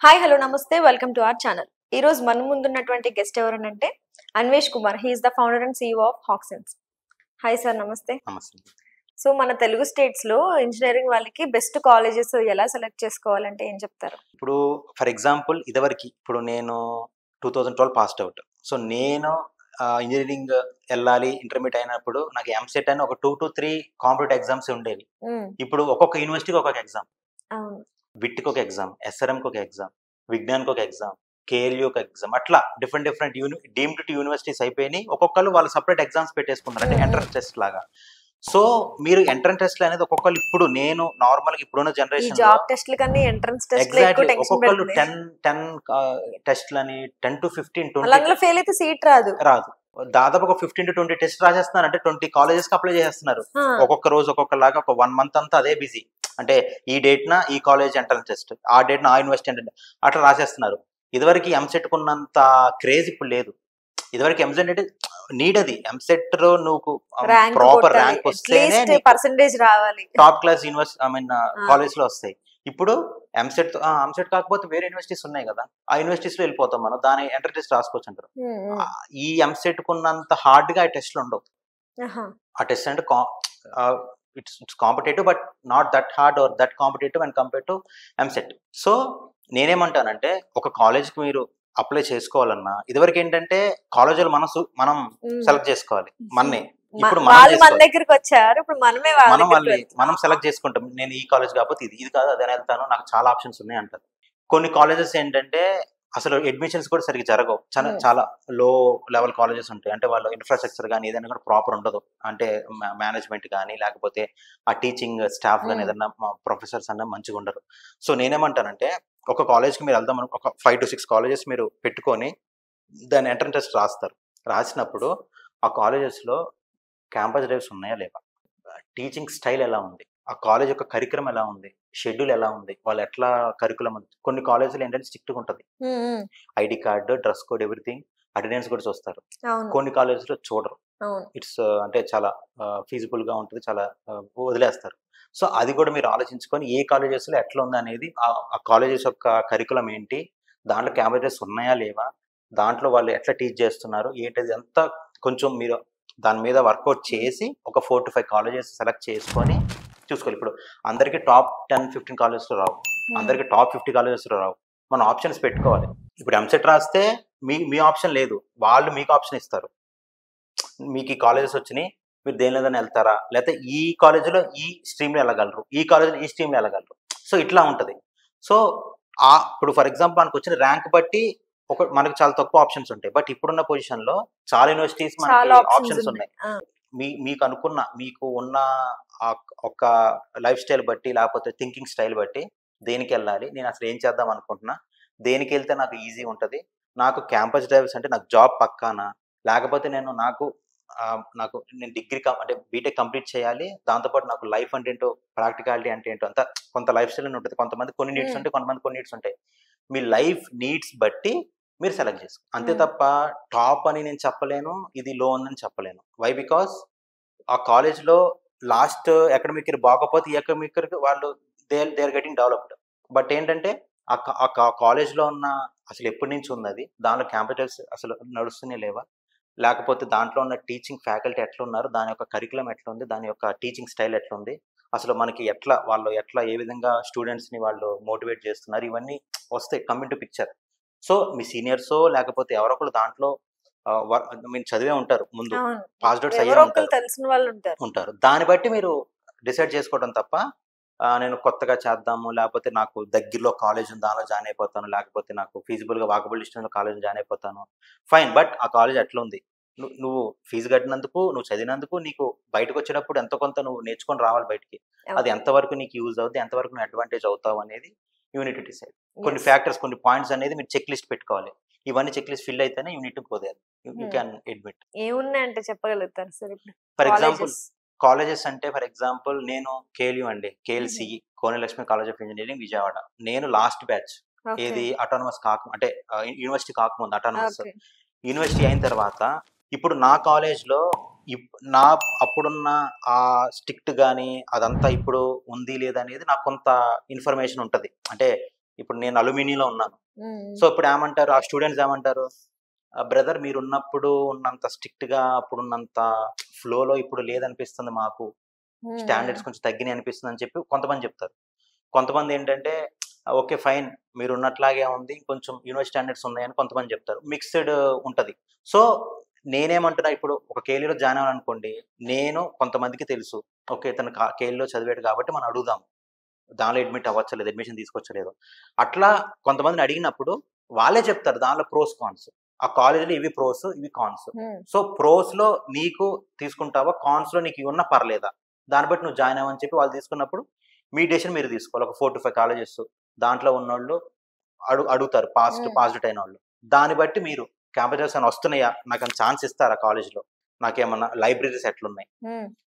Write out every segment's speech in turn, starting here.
Hi hello నమస్తే welcome to our channel. ఈ రోజు మన ముందున్నటువంటి గెస్ట్ ఎవరనంటే Anvesh Kumar. He is the founder and CEO of హాక్సెన్స్. హాయ్ సార్, నమస్తే. నమస్తే. సో మన తెలుగు స్టేట్స్ లో ఇంజనీరింగ్ వాళ్ళకి బెస్ట్ కాలేజెస్ ఎలా సెలెక్ట్ చేసుకోవాలంటే ఏం చెప్తారు? ఇప్పుడు ఫర్ ఎగ్జాంపుల్ ఇదివరకు ఇప్పుడు నేను 2012 పాస్డ్ అవుట్. సో నేను ఇంజనీరింగ్ వెళ్ళాలి ఇంటర్మీడియట్ అయినప్పుడు నాకు ఎంసెట్ అని ఒక 2 to 3 కాంపిటేటివ్ ఎగ్జామ్స్ ఉండేవి. ఇప్పుడు ఒక్కొక్క యూనివర్సిటీకి ఒక్కొక్క ఎగ్జామ్, అవును, విట్కి ఒక ఎగ్జామ్, ఎస్ఆర్ఎంకి ఒక ఎగ్జామ్, విజ్ఞాన్కి ఒక ఎగ్జామ్, కేఎల్యూ ఒక ఎగ్జామ్, అట్లా డిఫరెంట్ డీమ్డ్ టు యూనివర్సిటీస్ అయిపోయినాయి. ఒక్కొక్కరు వాళ్ళు సపరేట్ ఎగ్జామ్స్ పెట్టేసుకున్నారు, అంటే ఎంట్రన్స్ టెస్ట్ లాగా. సో మీరు ఎంట్రన్స్ టెస్ట్ అనేది ఒక్కొక్కరు, ఇప్పుడు నేను నార్మల్ గా ఇప్పుడున్న ఈ జనరేషన్ జాబ్ టెస్ట్ల కన్నా ఎంట్రన్స్ టెస్ట్ ఎగ్జాక్ట్లీ ఒక్కొక్కరు 10 టెస్ట్లని 10 to 15 అందులో ఫెయిల్ అయితే సీట్ రాదు. దాదాపు ఒక 15 to 20 టెస్ట్ రాసేస్తున్నారు. అంటే 20 కాలేజెస్ కి అప్లై చేస్తున్నారు. ఒక్కొక్క రోజు ఒక్కొక్కలాగా ఒక 1 month అంతా అదే బిజీ. అంటే ఈ డేట్ నా ఈ కాలేజ్ ఎంట్రన్స్ టెస్ట్, ఆ డేట్ నా యూనివర్సిటీ అట్లా రాసేస్తున్నారు. ఇదివరకు ఎంసెట్ కున్నంత క్రేజ్ ఇప్పుడు లేదు. ఇదివరకు ఎంసెట్ అంటే నీడ్, అది ఎంసెట్ లో నువ్వు ప్రాపర్ ర్యాంక్ వస్తేనే పర్సెంటేజ్ రావాలి, టాప్ క్లాస్ యూనివర్సిటీ కాలేజ్ లో వస్తాయి. ఇప్పుడు ఎంసెట్ కాకపోతే వేరే యూనివర్సిటీస్ ఉన్నాయి కదా, ఆ యూనివర్సిటీస్ లో వెళ్ళిపోతాం మనం, దాని ఎంటర్ టెస్ట్ రాసుకోవచ్చు అంటారు. ఈ ఎంసెట్ కున్నంత హార్డ్ గా ఆ టెస్ట్లు ఉండవు. ఆ టెస్ట్ అంటే it's competitive but not that hard or that competitive and compare to EAMCET. So నేనేమంటానంటే ఒక కాలేజ్ కి మీరు అప్లై చేసుకోవాలన్నా ఇదివరకు ఏంటంటే కాలేజీలు మనం సెలెక్ట్ చేసుకోవాలి మన్నే. ఇప్పుడు మన దగ్గరికి వచ్చారు, ఇప్పుడు మనమే మనం సెలెక్ట్ చేసుకుంటాం. నేను ఈ కాలేజ్ కాకపోతే ఇది కాదు అదే వెళ్తాను, నాకు చాలా ఆప్షన్స్ ఉన్నాయి అంటారు. కొన్ని కాలేజెస్ ఏంటంటే అసలు అడ్మిషన్స్ కూడా సరిగ్గా జరగవు, చాలా లో లెవెల్ కాలేజెస్ ఉంటాయి. అంటే వాళ్ళ ఇన్ఫ్రాస్ట్రక్చర్ కానీ ఏదైనా కూడా ప్రాపర్ ఉండదు. అంటే మేనేజ్మెంట్ కానీ లేకపోతే ఆ టీచింగ్ స్టాఫ్ కానీ ఏదైనా ప్రొఫెసర్స్ అన్న మంచిగా ఉండరు. సో నేనేమంటానంటే ఒక కాలేజ్కి మీరు వెళ్దాం, ఒక 5 to 6 కాలేజెస్ మీరు పెట్టుకొని దాని ఎంట్రన్స్ టెస్ట్ రాస్తారు. రాసినప్పుడు ఆ కాలేజెస్లో క్యాంపస్ డ్రైవ్స్ ఉన్నాయా లేవా, టీచింగ్ స్టైల్ ఎలా ఉంది, ఆ కాలేజ్ యొక్క కరికులం ఎలా ఉంది, షెడ్యూల్ ఎలా ఉంది, వాళ్ళు ఎట్లా కరికులం ఉంది. కొన్ని కాలేజీలు ఏంటంటే స్ట్రిక్ట్గా ఉంటుంది, ID card, dress code, everything, attendance కూడా చూస్తారు. కొన్ని కాలేజీలో చూడరు. ఇట్స్ అంటే చాలా ఫీజిబుల్ గా ఉంటుంది, చాలా వదిలేస్తారు. సో అది కూడా మీరు ఆలోచించుకొని ఏ కాలేజెస్ లో ఎట్లా ఉంది అనేది, ఆ కాలేజెస్ యొక్క కరికులం ఏంటి, దాంట్లో క్యాంపస్ ఉన్నాయా లేవా, దాంట్లో వాళ్ళు ఎట్లా టీచ్ చేస్తున్నారు ఏంటది అంతా కొంచెం మీరు దాని మీద వర్కౌట్ చేసి ఒక 4 to 5 కాలేజెస్ సెలెక్ట్ చేసుకొని చూసుకోవాలి. ఇప్పుడు అందరికీ టాప్ 10-15 కాలేజెస్ రావు, అందరికీ టాప్ 50 కాలేజెస్ రావు. మనం ఆప్షన్స్ పెట్టుకోవాలి. ఇప్పుడు ఎంసెట్ రాస్తే మీ ఆప్షన్ లేదు, వాళ్ళు మీకు ఆప్షన్ ఇస్తారు. మీకు ఈ కాలేజెస్ వచ్చినాయి, మీరు దేని లేదని వెళ్తారా, లేకపోతే ఈ కాలేజీలో ఈ స్ట్రీమ్లో వెళ్ళగలరు, ఈ కాలేజీలో ఈ స్ట్రీమ్లో వెళ్ళగలరు. సో ఇట్లా ఉంటుంది. సో ఇప్పుడు ఫర్ ఎగ్జాంపుల్ మనకు వచ్చిన ర్యాంక్ బట్టి మనకు చాలా తక్కువ ఆప్షన్స్ ఉంటాయి. బట్ ఇప్పుడున్న పొజిషన్ లో చాలా యూనివర్సిటీస్ మనకి ఆప్షన్స్ ఉన్నాయి. మీకు ఉన్న ఒక లైఫ్ స్టైల్ బట్టి లేకపోతే థింకింగ్ స్టైల్ బట్టి దేనికి వెళ్ళాలి, నేను అసలు ఏం చేద్దాం అనుకుంటున్నా, దేనికి వెళ్తే నాకు ఈజీ ఉంటుంది, నాకు క్యాంపస్ డ్రైవ్స్ అంటే నాకు జాబ్ పక్కానా, లేకపోతే నేను డిగ్రీ అంటే బీటెక్ కంప్లీట్ చేయాలి, దాంతోపాటు నాకు లైఫ్ అంటే ఏంటో, ప్రాక్టికాలిటీ అంటే ఏంటో, అంతా కొంత లైఫ్ స్టైల్ అని ఉంటుంది. కొంతమంది కొన్ని నీడ్స్ ఉంటాయి, కొంతమంది కొన్ని నీడ్స్ ఉంటాయి. మీ లైఫ్ నీడ్స్ బట్టి మీరు సెలెక్ట్ చేసుకో, అంతే తప్ప టాప్ అని నేను చెప్పలేను, ఇది లో అని చెప్పలేను. వై? బికాస్ ఆ కాలేజ్లో లాస్ట్ అకాడమిక్ ఇయర్ బాగోపోతే ఈ అకాడమిక్ ఇయర్ వాళ్ళు they are getting developed. But ఏంటంటే ఆ కాలేజ్లో ఉన్న అసలు ఎప్పటి నుంచి ఉన్నది, దానిలో క్యాంపస్ అసలు నడుస్తూనే లేవా, లేకపోతే దాంట్లో ఉన్న టీచింగ్ ఫ్యాకల్టీ ఎట్లా ఉన్నారు, దాని యొక్క కరికులం ఎట్లా ఉంది, దాని యొక్క టీచింగ్ స్టైల్ ఎట్లా ఉంది, అసలు మనకి వాళ్ళు ఏ విధంగా స్టూడెంట్స్ని వాళ్ళు మోటివేట్ చేస్తున్నారు, ఇవన్నీ వస్తాయి కమింగ్ టు పిక్చర్. సో మీ సీనియర్సో లేకపోతే ఎవరొకరు దాంట్లో మీరు చదివే ఉంటారు, ముందు పాస్డ్ అవుట్స్ అయ్యే ఉంటారు. దాన్ని బట్టి మీరు డిసైడ్ చేసుకోవడం తప్ప నేను కొత్తగా చేద్దాము, లేకపోతే నాకు దగ్గరలో కాలేజ్ ఉంది దానిలో జాయిన్ అయిపోతాను, లేకపోతే నాకు ఫీజిబుల్గా వాకబుల్ డిస్టెన్స్లో కాలేజ్ జాయిన్ అయిపోతాను, ఫైన్. బట్ ఆ కాలేజ్ ఎట్లా ఉంది, నువ్వు ఫీజు కట్టినందుకు, నువ్వు చదివినందుకు నీకు బయటకు వచ్చేటప్పుడు ఎంతో కొంత నువ్వు నేర్చుకొని రావాలి బయటికి. అది ఎంతవరకు నీకు యూజ్ అవుతుంది, ఎంతవరకు నువ్వు అడ్వాంటేజ్ అవుతావు అనేది యూనిట్ డిసైడ్. కొన్ని ఫ్యాక్టర్స్, కొన్ని పాయింట్స్ అనేది మీరు చెక్ లిస్ట్ పెట్టుకోవాలి. ఇవన్నీ చెక్ లిస్ట్ ఫిల్ అయితేనే యూనిట్ పోదేది. You can admit. ఏమున్నాయంటే చెప్పగలుగుతారు సార్? ఫర్ ఎగ్జాంపుల్ కాలేజెస్ అంటే, ఫర్ ఎగ్జాంపుల్ నేను కేఎల్యూ అండి, KLC, Konalakshmi college of engineering Vijayawada. నేను లాస్ట్ బ్యాచ్, ఏది అటానమస్ అంటే యూనివర్సిటీ కాకముందు, అటానమస్ యూనివర్సిటీ అయిన తర్వాత ఇప్పుడు నా కాలేజ్లో అప్పుడున్న ఆ స్ట్రిక్ట్ కానీ అదంతా ఇప్పుడు ఉంది లేదనేది నాకు కొంత ఇన్ఫర్మేషన్ ఉంటుంది. అంటే ఇప్పుడు నేను అల్యూమినియంలో ఉన్నాను. సో ఇప్పుడు ఏమంటారు ఆ స్టూడెంట్స్ ఏమంటారు, బ్రదర్ మీరు ఉన్నప్పుడు ఉన్నంత స్ట్రిక్ట్ గా అప్పుడున్నంత ఫ్లోలో ఇప్పుడు లేదనిపిస్తుంది మాకు, స్టాండర్డ్స్ కొంచెం తగ్గినాయి అనిపిస్తుంది అని చెప్పి కొంతమంది చెప్తారు. కొంతమంది ఏంటంటే ఓకే ఫైన్ మీరు ఉన్నట్లాగే ఉంది, కొంచెం యూనివర్సిటీ స్టాండర్డ్స్ ఉన్నాయని కొంతమంది చెప్తారు. మిక్స్డ్ ఉంటది. సో నేనేమంటున్నా, ఇప్పుడు ఒక కేలీలో జాయిన్ అవ్వాలనుకోండి, నేను కొంతమందికి తెలుసు ఓకే తను కేలీలో చదివాడు కాబట్టి మనం అడుగుదాం దానిలో అడ్మిట్ అవ్వచ్చలేదు, అడ్మిషన్ తీసుకొచ్చలేదు. అట్లా కొంతమందిని అడిగినప్పుడు వాళ్ళే చెప్తారు దానిలో ప్రోస్ కాన్స్. ఆ కాలేజీలో ఇవి ప్రోస్ ఇవి కాన్స్. సో ప్రోస్ లో నీకు తీసుకుంటావా, కాన్స్ లో నీకు ఉన్న పర్లేదా, దాన్ని బట్టి నువ్వు జాయిన్ అవ్వని చెప్పి వాళ్ళు తీసుకున్నప్పుడు మీ డెసిషన్ మీరు తీసుకోవాలి. ఒక 4 to 5 కాలేజెస్ దాంట్లో ఉన్నోళ్ళు అడుగుతారు, పాస్డ్ అయిన వాళ్ళు. దాన్ని బట్టి మీరు క్యాంపస్ అని వస్తున్నాయా, నాకు ఛాన్స్ ఇస్తారా కాలేజ్లో, నాకేమన్నా లైబ్రరీస్ ఎట్లున్నాయి,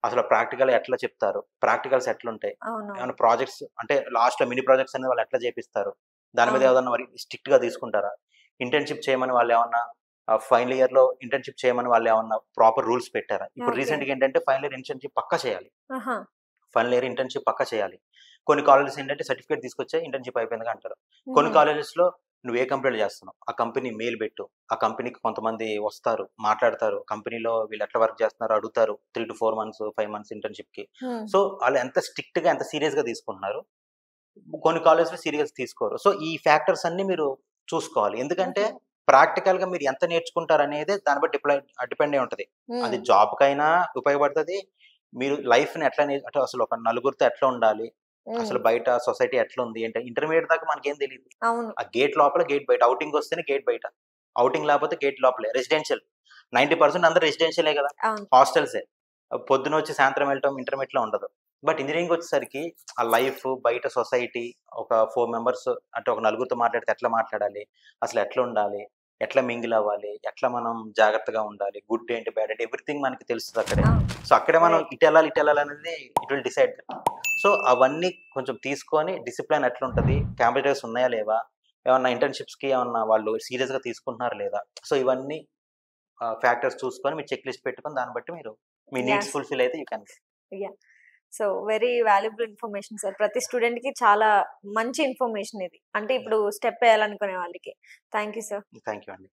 అసలు ప్రాక్టికల్ ఎట్లా చెప్తారు, ప్రాక్టికల్స్ ఎట్లుంటాయి, ఏమైనా ప్రాజెక్ట్స్ అంటే లాస్ట్ లో మినీ ప్రాజెక్ట్స్ అనేది వాళ్ళు ఎట్లా చేపిస్తారు, దాని మీద ఏదన్నా మరి స్ట్రిక్ట్ గా తీసుకుంటారా, ఇంటర్న్షిప్ చేయమని వాళ్ళు ఏమన్నా ఫైనల్ ఇయర్ లో ఇంటర్న్షిప్ చేయమని వాళ్ళు ఏమన్నా ప్రాపర్ రూల్స్ పెట్టారా. ఇప్పుడు రీసెంట్ గా ఏంటంటే ఫైనల్ ఇయర్ ఇంటర్న్షిప్ పక్కా చేయాలి, ఫైనల్ ఇయర్ ఇంటర్న్షిప్ పక్కా చేయాలి. కొన్ని కాలేజెస్ ఏంటంటే సర్టిఫికేట్ తీసుకొచ్చే ఇంటర్న్షిప్ అయిపోయింది అంటారు. కొన్ని కాలేజెస్ లో నువ్వు ఏ కంపెనీలో చేస్తున్నావు ఆ కంపెనీ మెయిల్ పెట్టు, ఆ కంపెనీకి కొంతమంది వస్తారు మాట్లాడతారు, కంపెనీలో వీళ్ళు ఎట్లా వర్క్ చేస్తున్నారు అడుగుతారు, 3 to 4 months 5 months ఇంటర్న్షిప్ కి. సో వాళ్ళు ఎంత స్ట్రిక్ట్ గా ఎంత సీరియస్ గా తీసుకుంటున్నారు. కొన్ని కాలేజెస్ లో సీరియస్ తీసుకోరు. సో ఈ ఫ్యాక్టర్స్ అన్ని మీరు చూసుకోవాలి. ఎందుకంటే ప్రాక్టికల్ గా మీరు ఎంత నేర్చుకుంటారు అనేది దాన్ని బట్టి డిపెండ్ అయి ఉంటది. అది జాబ్ కైనా ఉపయోగపడుతుంది, మీరు లైఫ్ ని ఎట్లా అంటే అసలు ఒక నలుగురితో ఎట్లా ఉండాలి, అసలు బయట సొసైటీ ఎట్లా ఉంది అంటే ఇంటర్మీడియట్ దాకా మనకేం తెలియదు. ఆ గేట్ లోపల గేట్ బయట, అవుటింగ్ వస్తేనే గేట్ బయట, అవుటింగ్ లేకపోతే గేట్ లోపలే. రెసిడెన్షియల్ 90% అందరూ రెసిడెన్షియలే కదా, హాస్టల్సే, పొద్దున వచ్చి సాయంత్రం వెళ్ళటం ఇంటర్మీడియట్ లో ఉండదు. బట్ ఇంజనీరింగ్ వచ్చేసరికి ఆ లైఫ్ బయట సొసైటీ, ఒక 4 members అంటే ఒక నలుగురితో మాట్లాడితే ఎట్లా మాట్లాడాలి, అసలు ఎట్లా ఉండాలి, ఎట్లా మింగిల్ అవ్వాలి, ఎట్లా మనం జాగ్రత్తగా ఉండాలి, గుడ్ ఏంటి బ్యాడ్ ఏంటి ఎవ్రీథింగ్ మనకి తెలుస్తుంది అక్కడే. సో అక్కడే మనం ఇటు వెళ్ళాలి అనేది ఇట్ విల్ డిసైడ్. సో అవన్నీ కొంచెం తీసుకొని డిసిప్లిన్ ఎట్లా ఉంటుంది, క్యాంపస్ ఉన్నాయా లేవా, ఏమన్నా ఇంటర్న్షిప్స్ కి ఏమన్నా వాళ్ళు సీరియస్ గా తీసుకుంటున్నారా లేదా, సో ఇవన్నీ ఫ్యాక్టర్స్ చూసుకొని మీరు చెక్ లిస్ట్ పెట్టుకొని దాన్ని బట్టి మీరు మీ నీడ్స్ ఫుల్ఫిల్ అయితే you can. So very valuable information sir. ప్రతి స్టూడెంట్ కి చాలా మంచి ఇన్ఫర్మేషన్ ఇది, అంటే ఇప్పుడు స్టెప్ వేయాలనుకునే వాళ్ళకి. Thank you sir. Thank you అండి.